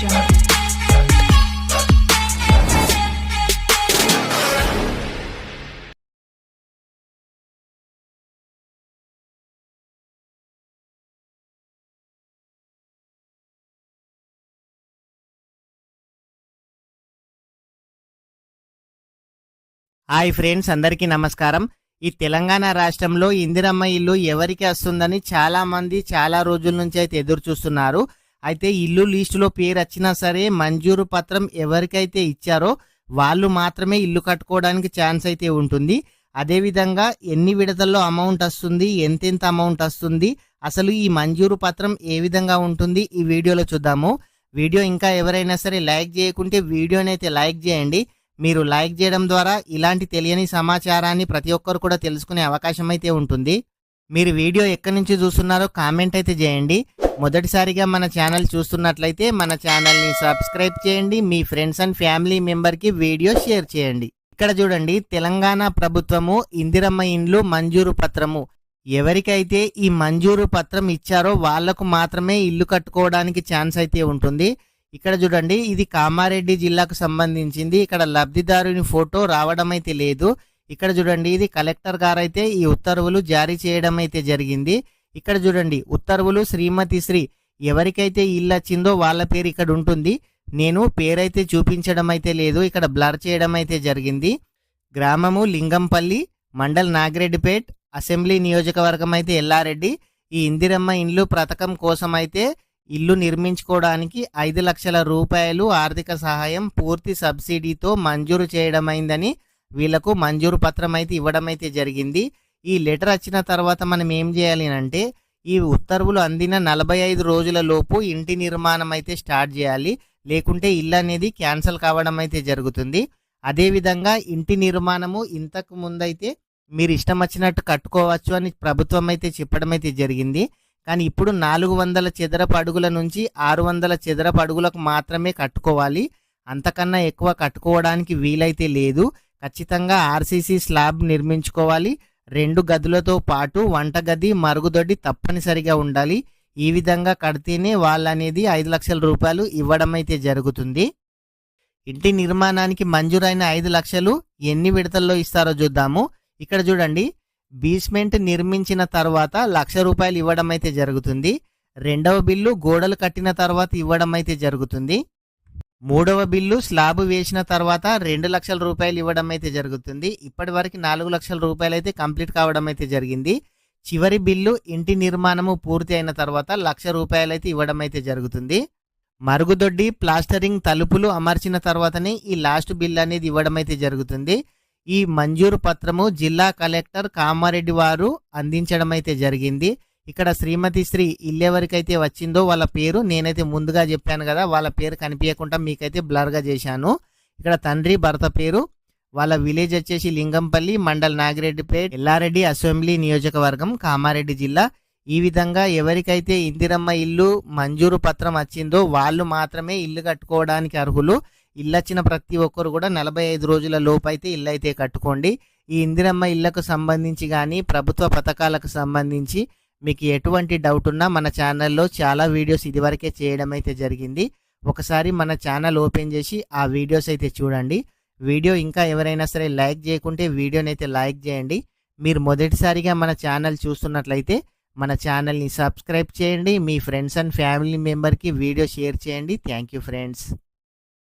jungle. Hi friends, అందరికీ నమస్కారం. ఈ తెలంగాణ రాష్ట్రంలో ఇందిరమ్మ ఇల్లు ఎవరికి వస్తుందని చాలా మంది చాలా రోజుల నుంచి అయితే ఎదురు చూస్తున్నారు. అయితే ఇల్లు లిస్టులో పేరు వచ్చినా సరే మంజూరు పత్రం ఎవరికైతే ఇచ్చారో వాళ్ళు మాత్రమే ఇల్లు కట్టుకోవడానికి ఛాన్స్ అయితే ఉంటుంది. అదేవిధంగా ఎన్ని విడతల్లో అమౌంట్ వస్తుంది, ఎంతెంత అమౌంట్ వస్తుంది, అసలు ఈ మంజూరు పత్రం ఏ విధంగా ఉంటుంది ఈ వీడియోలో చూద్దాము. వీడియో ఇంకా ఎవరైనా సరే లైక్ చేయకుంటే వీడియోని అయితే లైక్ చేయండి. మీరు లైక్ చేయడం ద్వారా ఇలాంటి తెలియని సమాచారాన్ని ప్రతి ఒక్కరు కూడా తెలుసుకునే అవకాశం అయితే ఉంటుంది. మీరు వీడియో ఎక్కడి నుంచి చూస్తున్నారో కామెంట్ అయితే చేయండి. మొదటిసారిగా మన ఛానల్ చూస్తున్నట్లయితే మన ఛానల్ని సబ్స్క్రైబ్ చేయండి. మీ ఫ్రెండ్స్ అండ్ ఫ్యామిలీ మెంబర్కి వీడియో షేర్ చేయండి. ఇక్కడ చూడండి, తెలంగాణ ప్రభుత్వము ఇందిరమ్మ ఇండ్లు మంజూరు పత్రము ఎవరికైతే ఈ మంజూరు పత్రం ఇచ్చారో వాళ్లకు మాత్రమే ఇల్లు కట్టుకోవడానికి ఛాన్స్ అయితే ఉంటుంది. ఇక్కడ చూడండి, ఇది కామారెడ్డి జిల్లాకు సంబంధించింది. ఇక్కడ లబ్ధిదారుని ఫోటో రావడం అయితే లేదు. ఇక్కడ చూడండి, ఇది కలెక్టర్ గారు అయితే ఈ ఉత్తర్వులు జారీ చేయడం అయితే జరిగింది. ఇక్కడ చూడండి, ఉత్తర్వులు శ్రీమతి శ్రీ ఎవరికైతే ఇల్లు వచ్చిందో వాళ్ళ పేరు ఇక్కడ ఉంటుంది. నేను పేరైతే చూపించడం అయితే లేదు, ఇక్కడ బ్లర్ చేయడం అయితే జరిగింది. గ్రామము లింగంపల్లి, మండల్ నాగిరెడ్డిపేట్, అసెంబ్లీ నియోజకవర్గం అయితే ఎల్లారెడ్డి. ఈ ఇందిరమ్మ ఇండ్లు పథకం కోసం అయితే ఇల్లు నిర్మించుకోవడానికి 5 లక్షల రూపాయలు ఆర్థిక సహాయం పూర్తి సబ్సిడీతో మంజూరు చేయడమైందని వీళ్లకు మంజూరు పత్రం అయితే ఇవ్వడం అయితే జరిగింది. ఈ లెటర్ వచ్చిన తర్వాత మనం ఏం చేయాలి అంటే, ఈ ఉత్తర్వులు అందిన 45 రోజుల లోపు ఇంటి నిర్మాణం అయితే స్టార్ట్ చేయాలి. లేకుంటే ఇల్లు అనేది క్యాన్సిల్ కావడం అయితే జరుగుతుంది. అదేవిధంగా ఇంటి నిర్మాణము ఇంతకు ముందైతే మీరు ఇష్టం వచ్చినట్టు కట్టుకోవచ్చు అని ప్రభుత్వం అయితే చెప్పడం అయితే జరిగింది. కానీ ఇప్పుడు 400 చదరపు అడుగుల నుంచి 600 చదరపు అడుగులకు మాత్రమే కట్టుకోవాలి. అంతకన్నా ఎక్కువ కట్టుకోవడానికి వీలైతే లేదు. ఖచ్చితంగా ఆర్సీసీ స్లాబ్ నిర్మించుకోవాలి. 2 గదులతో పాటు వంటగది, మరుగుదొడ్డి తప్పనిసరిగా ఉండాలి. ఈ విధంగా కడితేనే వాళ్ళనేది 5 లక్షల రూపాయలు ఇవ్వడం అయితే జరుగుతుంది. ఇంటి నిర్మాణానికి మంజూరైన 5 లక్షలు ఎన్ని విడతల్లో ఇస్తారో చూద్దాము. ఇక్కడ చూడండి, బేస్మెంట్ నిర్మించిన తర్వాత 1 లక్ష రూపాయలు ఇవ్వడం అయితే జరుగుతుంది. 2వ బిల్లు గోడలు కట్టిన తర్వాత ఇవ్వడం అయితే జరుగుతుంది. 3వ బిల్లు స్లాబ్ వేసిన తర్వాత 2 లక్షల రూపాయలు ఇవ్వడం అయితే జరుగుతుంది. ఇప్పటి వరకు 4 లక్షల రూపాయలు అయితే కంప్లీట్ కావడం అయితే జరిగింది. చివరి బిల్లు ఇంటి నిర్మాణము పూర్తి అయిన తర్వాత 1 లక్ష రూపాయలు అయితే ఇవ్వడం అయితే జరుగుతుంది. మరుగుదొడ్డి, ప్లాస్టరింగ్, తలుపులు అమర్చిన తర్వాతనే ఈ లాస్ట్ బిల్ అనేది ఇవ్వడం అయితే జరుగుతుంది. ఈ మంజూరు పత్రము జిల్లా కలెక్టర్ కామారెడ్డి వారు అందించడం అయితే జరిగింది. ఇక్కడ శ్రీమతి శ్రీ ఇల్లెవరికైతే వచ్చిందో వాళ్ళ పేరు నేనైతే ముందుగా చెప్పాను కదా, వాళ్ళ పేరు కనిపించకుండా మీకైతే బ్లర్గా చేశాను. ఇక్కడ తండ్రి భర్త పేరు, వాళ్ళ విలేజ్ వచ్చేసి లింగంపల్లి, మండల్ నాగిరెడ్డిపేట్, ఎల్లారెడ్డి అసెంబ్లీ నియోజకవర్గం, కామారెడ్డి జిల్లా. ఈ విధంగా ఎవరికైతే ఇందిరమ్మ ఇల్లు మంజూరు పత్రం వచ్చిందో వాళ్ళు మాత్రమే ఇల్లు కట్టుకోవడానికి అర్హులు. ఇల్లు వచ్చిన ప్రతి ఒక్కరు కూడా 45 రోజుల లోపు అయితే ఇల్లు అయితే కట్టుకోండి. ఈ ఇందిరమ్మ ఇళ్లకు సంబంధించి కానీ ప్రభుత్వ పథకాలకు సంబంధించి మీకు ఎటువంటి డౌట్ ఉన్నా మన ఛానల్లో చాలా వీడియోస్ ఇదివరకే చేయడం అయితే జరిగింది. ఒకసారి మన ఛానల్ ఓపెన్ చేసి ఆ వీడియోస్ అయితే చూడండి. వీడియో ఇంకా ఎవరైనా సరే లైక్ చేయకుంటే వీడియోని అయితే లైక్ చేయండి. మీరు మొదటిసారిగా మన ఛానల్ చూస్తున్నట్లయితే మన ఛానల్ని సబ్స్క్రైబ్ చేయండి. మీ ఫ్రెండ్స్ అండ్ ఫ్యామిలీ మెంబర్కి వీడియో షేర్ చేయండి. Thank you friends.